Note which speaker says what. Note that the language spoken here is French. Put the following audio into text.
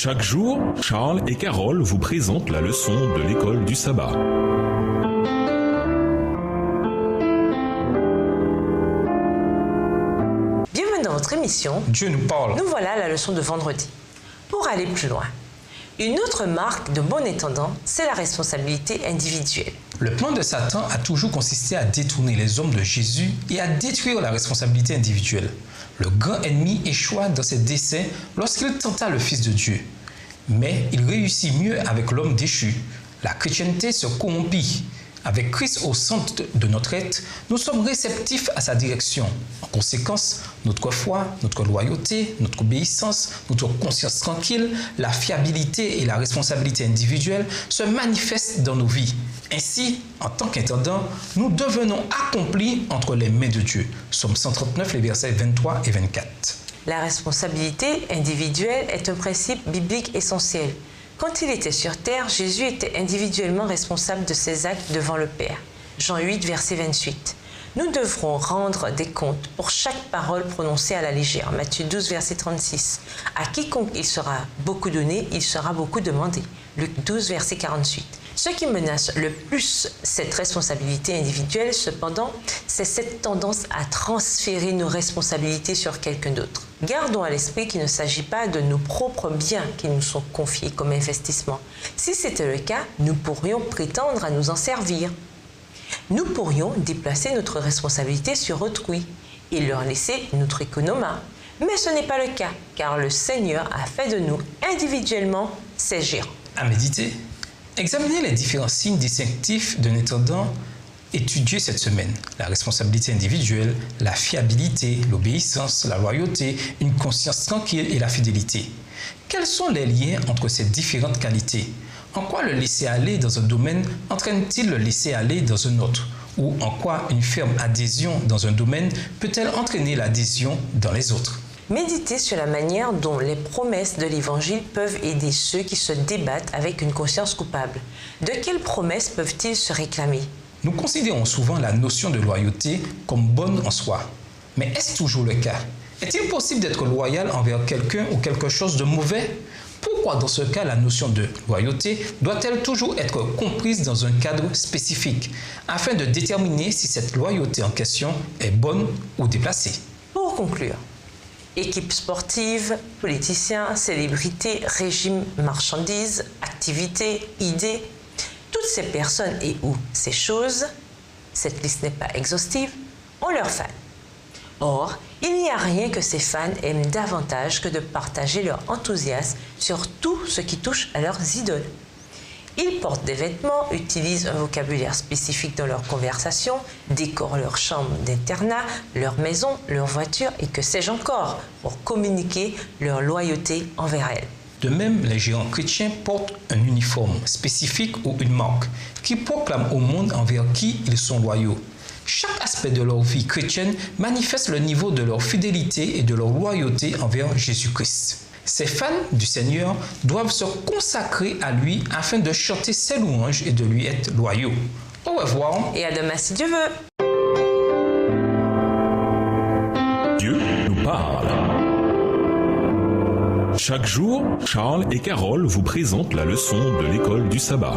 Speaker 1: Chaque jour, Charles et Carole vous présentent la leçon de l'école du sabbat.
Speaker 2: Bienvenue dans votre émission
Speaker 3: Dieu nous parle.
Speaker 2: Nous voilà à la leçon de vendredi. Pour aller plus loin, une autre marque de bon intendant, c'est la responsabilité individuelle.
Speaker 3: Le plan de Satan a toujours consisté à détourner les hommes de Jésus et à détruire la responsabilité individuelle. Le grand ennemi échoua dans ses desseins lorsqu'il tenta le Fils de Dieu. Mais il réussit mieux avec l'homme déchu. La chrétienté se corrompit. Avec Christ au centre de notre être, nous sommes réceptifs à sa direction. En conséquence, notre foi, notre loyauté, notre obéissance, notre conscience tranquille, la fiabilité et la responsabilité individuelle se manifestent dans nos vies. Ainsi, en tant qu'intendant, nous devenons accomplis entre les mains de Dieu. Psaume 139, les versets 23 et 24.
Speaker 2: La responsabilité individuelle est un principe biblique essentiel. Quand il était sur terre, Jésus était individuellement responsable de ses actes devant le Père. Jean 8, verset 28. Nous devrons rendre des comptes pour chaque parole prononcée à la légère. Matthieu 12, verset 36. À quiconque il sera beaucoup donné, il sera beaucoup demandé. Luc 12, verset 48. Ce qui menace le plus cette responsabilité individuelle, cependant, c'est cette tendance à transférer nos responsabilités sur quelqu'un d'autre. Gardons à l'esprit qu'il ne s'agit pas de nos propres biens qui nous sont confiés comme investissement. Si c'était le cas, nous pourrions prétendre à nous en servir. Nous pourrions déplacer notre responsabilité sur autrui et leur laisser notre économat. Mais ce n'est pas le cas, car le Seigneur a fait de nous individuellement ses gérants.
Speaker 3: À méditer. Examinez les différents signes distinctifs d'un intendant étudiés cette semaine. La responsabilité individuelle, la fiabilité, l'obéissance, la loyauté, une conscience tranquille et la fidélité. Quels sont les liens entre ces différentes qualités? En quoi le laisser-aller dans un domaine entraîne-t-il le laisser-aller dans un autre? Ou en quoi une ferme adhésion dans un domaine peut-elle entraîner l'adhésion dans les autres?
Speaker 2: Méditez sur la manière dont les promesses de l'Évangile peuvent aider ceux qui se débattent avec une conscience coupable. De quelles promesses peuvent-ils se réclamer?
Speaker 3: Nous considérons souvent la notion de loyauté comme bonne en soi. Mais est-ce toujours le cas? Est-il possible d'être loyal envers quelqu'un ou quelque chose de mauvais? Pourquoi dans ce cas la notion de loyauté doit-elle toujours être comprise dans un cadre spécifique afin de déterminer si cette loyauté en question est bonne ou déplacée?
Speaker 2: Pour conclure, équipe sportive, politiciens, célébrités, régime, marchandises, activités, idées, toutes ces personnes et ou ces choses, cette liste n'est pas exhaustive, ont leurs fans. Or, il n'y a rien que ces fans aiment davantage que de partager leur enthousiasme sur tout ce qui touche à leurs idoles. Ils portent des vêtements, utilisent un vocabulaire spécifique dans leurs conversations, décorent leur chambre d'internat, leur maison, leur voiture et que sais-je encore pour communiquer leur loyauté envers elles.
Speaker 3: De même, les gérants chrétiens portent un uniforme spécifique ou une marque qui proclame au monde envers qui ils sont loyaux. Chaque aspect de leur vie chrétienne manifeste le niveau de leur fidélité et de leur loyauté envers Jésus-Christ. Ces fans du Seigneur doivent se consacrer à lui afin de chanter ses louanges et de lui être loyaux. Au revoir.
Speaker 2: Et à demain si Dieu veut.
Speaker 1: Dieu nous parle. Chaque jour, Charles et Carole vous présentent la leçon de l'école du sabbat.